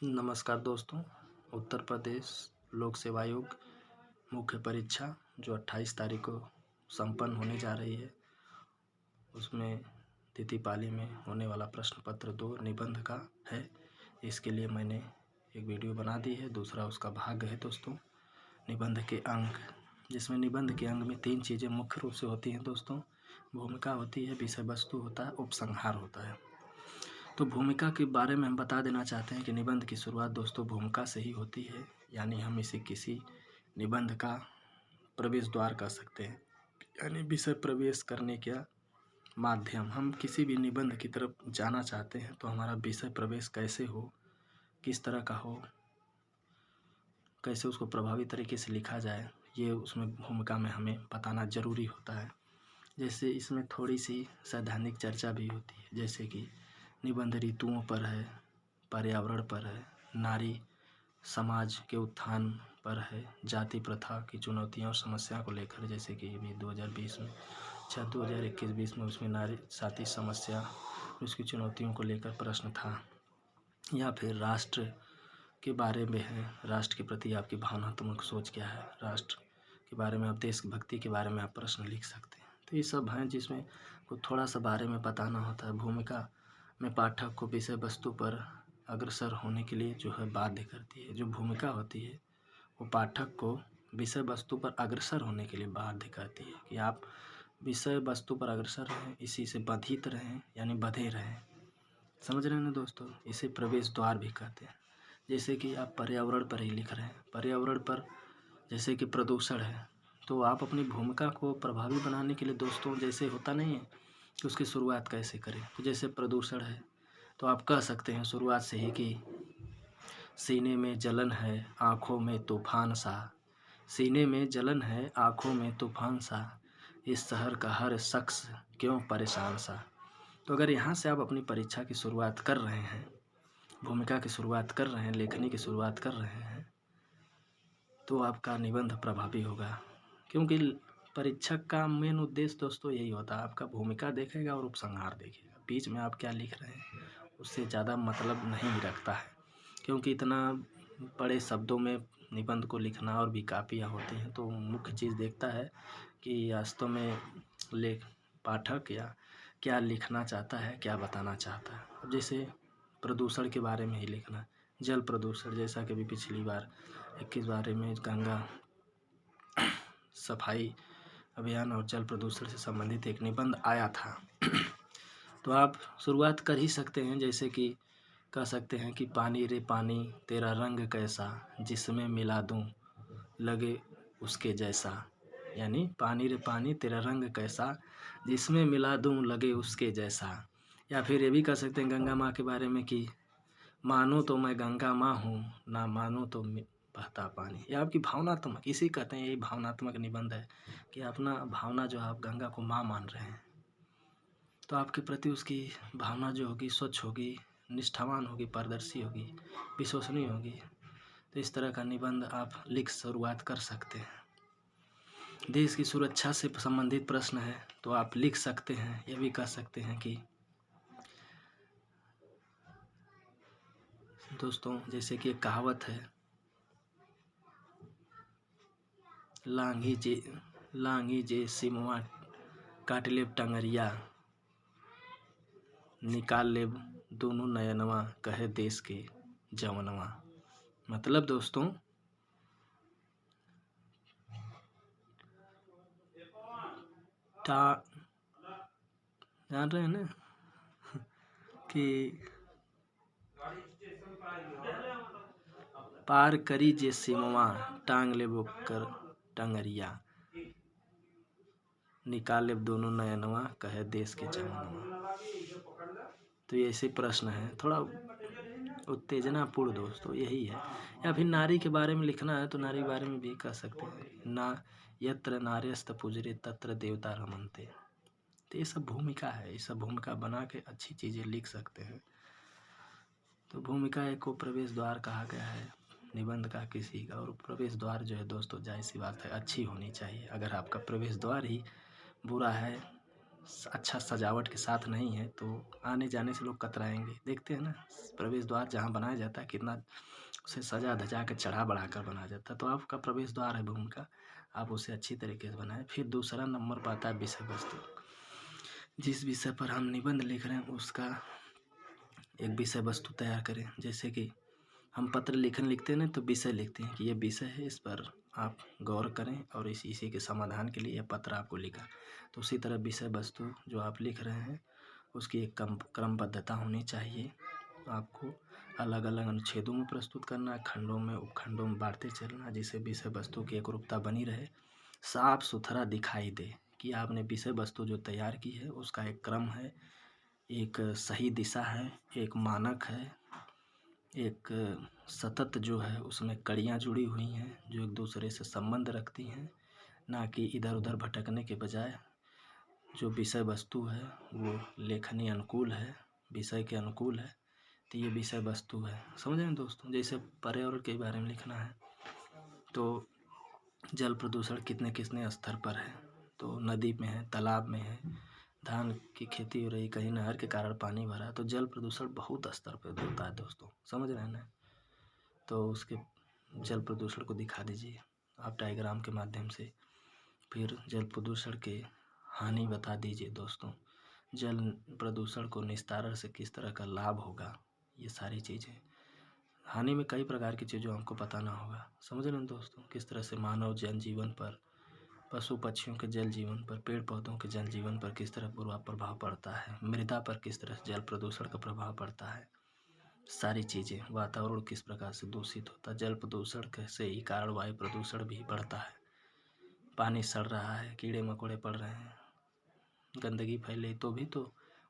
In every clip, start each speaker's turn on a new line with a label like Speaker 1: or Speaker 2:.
Speaker 1: नमस्कार दोस्तों। उत्तर प्रदेश लोक सेवा आयोग मुख्य परीक्षा जो 28 तारीख को संपन्न होने जा रही है, उसमें द्वितीय पाली में होने वाला प्रश्न पत्र 2 निबंध का है। इसके लिए मैंने एक वीडियो बना दी है। दूसरा उसका भाग है दोस्तों, निबंध के अंक, जिसमें निबंध के अंग में 3 चीज़ें मुख्य रूप से होती हैं दोस्तों। भूमिका होती है, विषय वस्तु होता है, उपसंहार होता है। तो भूमिका के बारे में हम बता देना चाहते हैं कि निबंध की शुरुआत दोस्तों भूमिका से ही होती है, यानी हम इसे किसी निबंध का प्रवेश द्वार कह सकते हैं, यानी विषय प्रवेश करने का माध्यम। हम किसी भी निबंध की तरफ जाना चाहते हैं तो हमारा विषय प्रवेश कैसे हो, किस तरह का हो, कैसे उसको प्रभावी तरीके से लिखा जाए, ये उसमें भूमिका में हमें बताना ज़रूरी होता है। जैसे इसमें थोड़ी सी सैद्धांतिक चर्चा भी होती है, जैसे कि निबंध ऋतुओं पर है, पर्यावरण पर है, नारी समाज के उत्थान पर है, जाति प्रथा की चुनौतियां और समस्या को लेकर, जैसे कि अभी 2020 में 2021-20 में उसमें नारी जाति समस्या उसकी चुनौतियों को लेकर प्रश्न था। या फिर राष्ट्र के बारे में है, राष्ट्र के प्रति आपकी भावनात्मक सोच क्या है, राष्ट्र के बारे में आप देशभक्ति के बारे में आप प्रश्न लिख सकते हैं। तो ये सब हैं जिसमें को थोड़ा सा बारे में बताना होता है। भूमिका में पाठक को विषय वस्तु पर अग्रसर होने के लिए जो है बाध्य करती है। जो भूमिका होती है वो पाठक को विषय वस्तु पर अग्रसर होने के लिए बाध्य करती है कि आप विषय वस्तु पर अग्रसर रहें, इसी से बंधित रहें, यानी बंधे रहें। समझ रहे हैं ना दोस्तों। इसे प्रवेश द्वार भी कहते हैं। जैसे कि आप पर्यावरण पर ही लिख रहे हैं, पर्यावरण पर जैसे कि प्रदूषण है, तो आप अपनी भूमिका को प्रभावी बनाने के लिए दोस्तों, जैसे होता नहीं है कि उसकी शुरुआत कैसे करें। तो जैसे प्रदूषण है तो आप कह सकते हैं शुरुआत से ही कि सीने में जलन है, आँखों में तूफान सा, सीने में जलन है, आँखों में तूफान सा, इस शहर का हर शख्स क्यों परेशान सा। तो अगर यहाँ से आप अपनी परीक्षा की शुरुआत कर रहे हैं, भूमिका की शुरुआत कर रहे हैं, लेखनी की शुरुआत कर रहे हैं, तो आपका निबंध प्रभावी होगा। क्योंकि परीक्षक का मेन उद्देश्य दोस्तों यही होता है, आपका भूमिका देखेगा और उपसंहार देखेगा, बीच में आप क्या लिख रहे हैं उससे ज़्यादा मतलब नहीं रखता है। क्योंकि इतना बड़े शब्दों में निबंध को लिखना और भी कापियाँ होती हैं, तो मुख्य चीज़ देखता है कि वास्तव में लेख पाठक या क्या लिखना चाहता है, क्या बताना चाहता है। अब जैसे प्रदूषण के बारे में ही लिखना, जल प्रदूषण, जैसा कि अभी पिछली बार 21 बारे में गंगा सफाई अभियान और जल प्रदूषण से संबंधित एक निबंध आया था। तो आप शुरुआत कर ही सकते हैं, जैसे कि कह सकते हैं कि पानी रे पानी तेरा रंग कैसा, जिसमें मिला दूं लगे उसके जैसा, यानी पानी रे पानी तेरा रंग कैसा, जिसमें मिला दूं लगे उसके जैसा। या फिर ये भी कह सकते हैं गंगा माँ के बारे में कि मानो तो मैं गंगा माँ हूँ, ना मानो तो बहता पानी। ये आपकी भावनात्मक, इसी कहते हैं यही भावनात्मक निबंध है कि अपना भावना जो आप गंगा को माँ मान रहे हैं, तो आपके प्रति उसकी भावना जो होगी स्वच्छ होगी, निष्ठावान होगी, पारदर्शी होगी, विश्वसनीय होगी। तो इस तरह का निबंध आप लिख शुरुआत कर सकते हैं। देश की सुरक्षा से संबंधित प्रश्न है तो आप लिख सकते हैं। ये भी कह सकते हैं कि दोस्तों, जैसे कि एक कहावत है, लांगी जे सिमवा काट लेब टंगरिया, निकाल लेब दोनों नयनवा, कहे देश के जवनवा। मतलब दोस्तों, जान रहे हैं ना कि पार करी जे सिमवा, टांग ले कर टंगरिया, निकाल ले दोनों नयनवा, कहे देश के जवानवा। तो ये ऐसे प्रश्न है, थोड़ा उत्तेजनापूर्ण दोस्तों, यही है। या फिर नारी के बारे में लिखना है तो नारी के बारे में भी कह सकते हैं, ना यत्र नार्यस्त पूजरे तत्र देवता रमन्ते। तो ये सब भूमिका है, ये सब भूमिका बना के अच्छी चीज़ें लिख सकते हैं। तो भूमिका एक को प्रवेश द्वार कहा गया है निबंध का किसी का, और प्रवेश द्वार जो है दोस्तों, जाहिर सी बात है अच्छी होनी चाहिए। अगर आपका प्रवेश द्वार ही बुरा है अच्छा सजावट के साथ नहीं है तो आने जाने से लोग कतराएंगे। देखते हैं ना, प्रवेश द्वार जहाँ बनाया जाता है कितना उसे सजा धजा के चढ़ा बढ़ा कर बनाया जाता है। तो आपका प्रवेश द्वार है भूमि का, आप उसे अच्छी तरीके से बनाएं। फिर दूसरा नंबर पर आता है विषय वस्तु। जिस विषय पर हम निबंध लिख रहे हैं उसका एक विषय वस्तु तैयार करें। जैसे कि हम पत्र लेखन लिखते हैं ना, तो विषय लिखते हैं कि ये विषय है, इस पर आप गौर करें और इसी के समाधान के लिए यह पत्र आपको लिखा। तो उसी तरह विषय वस्तु जो आप लिख रहे हैं उसकी एक क्रमबद्धता होनी चाहिए। आपको अलग अलग अनुच्छेदों में प्रस्तुत करना, खंडों में उपखंडों में बांटते चलना, जिससे विषय वस्तु की एकरूपता बनी रहे, साफ सुथरा दिखाई दे कि आपने विषय वस्तु जो तैयार की है उसका एक क्रम है, एक सही दिशा है, एक मानक है, एक सतत जो है उसमें कड़ियाँ जुड़ी हुई हैं जो एक दूसरे से संबंध रखती हैं, ना कि इधर उधर भटकने के बजाय जो विषय वस्तु है वो लेखनी अनुकूल है, विषय के अनुकूल है, तो ये विषय वस्तु है। समझ रहे हैं दोस्तों। जैसे पर्यावरण के बारे में लिखना है तो जल प्रदूषण कितने स्तर पर है, तो नदी में है, तालाब में है, धान की खेती हो रही, कहीं नहर के कारण पानी भरा, तो जल प्रदूषण बहुत स्तर पर होता है दोस्तों। समझ रहे हैं ना। तो उसके जल प्रदूषण को दिखा दीजिए आप डायग्राम के माध्यम से। फिर जल प्रदूषण के हानि बता दीजिए दोस्तों। जल प्रदूषण को निस्तारण से किस तरह का लाभ होगा, ये सारी चीज़ें। हानि में कई प्रकार की चीज़ों हमको बताना होगा। समझ रहे हैं दोस्तों। किस तरह से मानव जनजीवन पर, पशु पक्षियों के जल जीवन पर, पेड़ पौधों के जल जीवन पर किस तरह बुरा प्रभाव पड़ता है, मृदा पर किस तरह से जल प्रदूषण का प्रभाव पड़ता है, सारी चीज़ें। वातावरण किस प्रकार से दूषित होता है, जल प्रदूषण से ही कारण वायु प्रदूषण भी बढ़ता है। पानी सड़ रहा है, कीड़े मकोड़े पड़ रहे हैं, गंदगी फैले तो भी तो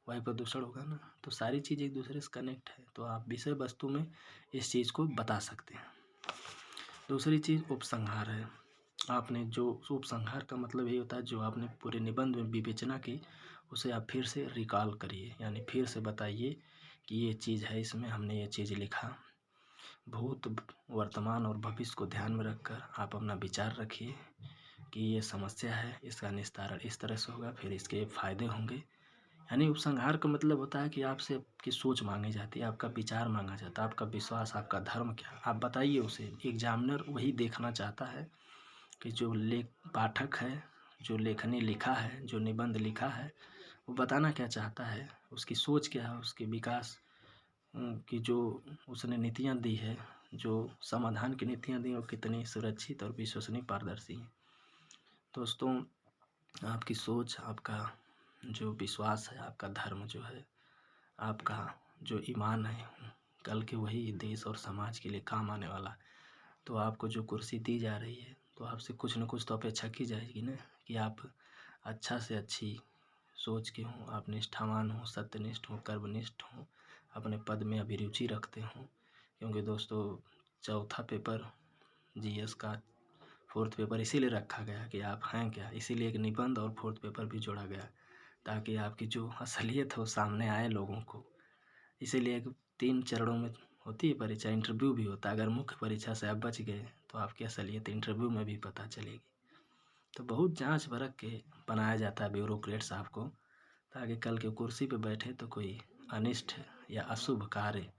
Speaker 1: वायु प्रदूषण होगा ना। तो सारी चीज़ एक दूसरे से कनेक्ट है, तो आप विषय वस्तु में इस चीज़ को बता सकते हैं। दूसरी चीज़ उपसंहार है। आपने जो उपसंहार का मतलब ये होता है जो आपने पूरे निबंध में विवेचना की उसे आप फिर से रिकॉल करिए, यानी फिर से बताइए कि ये चीज़ है, इसमें हमने ये चीज़ लिखा। भूत, वर्तमान और भविष्य को ध्यान में रखकर आप अपना विचार रखिए कि ये समस्या है, इसका निस्तारण इस तरह से होगा, फिर इसके फ़ायदे होंगे। यानी उपसंहार का मतलब होता है कि आपसे आपकी सोच मांगी जाती है, आपका विचार मांगा जाता है, आपका विश्वास, आपका धर्म क्या, आप बताइए उसे। एग्जामिनर वही देखना चाहता है कि जो पाठक है, जो लेखनी लिखा है, जो निबंध लिखा है, वो बताना क्या चाहता है, उसकी सोच क्या है, उसके विकास की जो उसने नीतियाँ दी है, जो समाधान की नीतियाँ दी, वो कितनी सुरक्षित और विश्वसनीय, पारदर्शी हैं। दोस्तों, आपकी सोच, आपका जो विश्वास है, आपका धर्म जो है, आपका जो ईमान है, कल के वही देश और समाज के लिए काम आने वाला। तो आपको जो कुर्सी दी जा रही है तो आपसे कुछ न कुछ तो अपेक्षा की जाएगी ना, कि आप अच्छा से अच्छी सोच के हों, आप निष्ठावान हों, सत्यनिष्ठ हों, कर्मनिष्ठ हों, अपने पद में अभिरुचि रखते हों। क्योंकि दोस्तों चौथा पेपर जीएस का 4th पेपर इसीलिए रखा गया कि आप हैं क्या, इसीलिए एक निबंध और 4th पेपर भी जोड़ा गया ताकि आपकी जो असलियत हो सामने आए लोगों को। इसीलिए 3 चरणों में होती है परीक्षा, इंटरव्यू भी होता है। अगर मुख्य परीक्षा से आप बच गए तो आपकी असलियत इंटरव्यू में भी पता चलेगी। तो बहुत जांच परख के बनाया जाता है ब्यूरोक्रेट्स आपको, ताकि कल के कुर्सी पे बैठे तो कोई अनिष्ट या अशुभ कार्य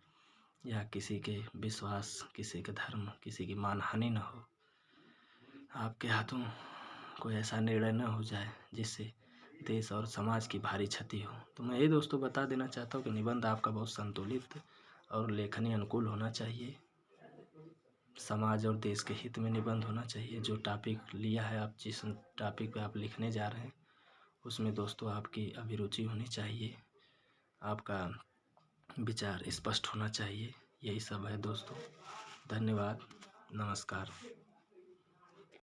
Speaker 1: या किसी के विश्वास, किसी के धर्म, किसी की मानहानि न हो, आपके हाथों कोई ऐसा निर्णय न हो जाए जिससे देश और समाज की भारी क्षति हो। तो मैं ये दोस्तों बता देना चाहता हूँ कि निबंध आपका बहुत संतुलित और लेखनी अनुकूल होना चाहिए। समाज और देश के हित में निबंध होना चाहिए। जो टॉपिक लिया है, आप जिस टॉपिक पे आप लिखने जा रहे हैं उसमें दोस्तों आपकी अभिरुचि होनी चाहिए, आपका विचार स्पष्ट होना चाहिए। यही सब है दोस्तों। धन्यवाद, नमस्कार।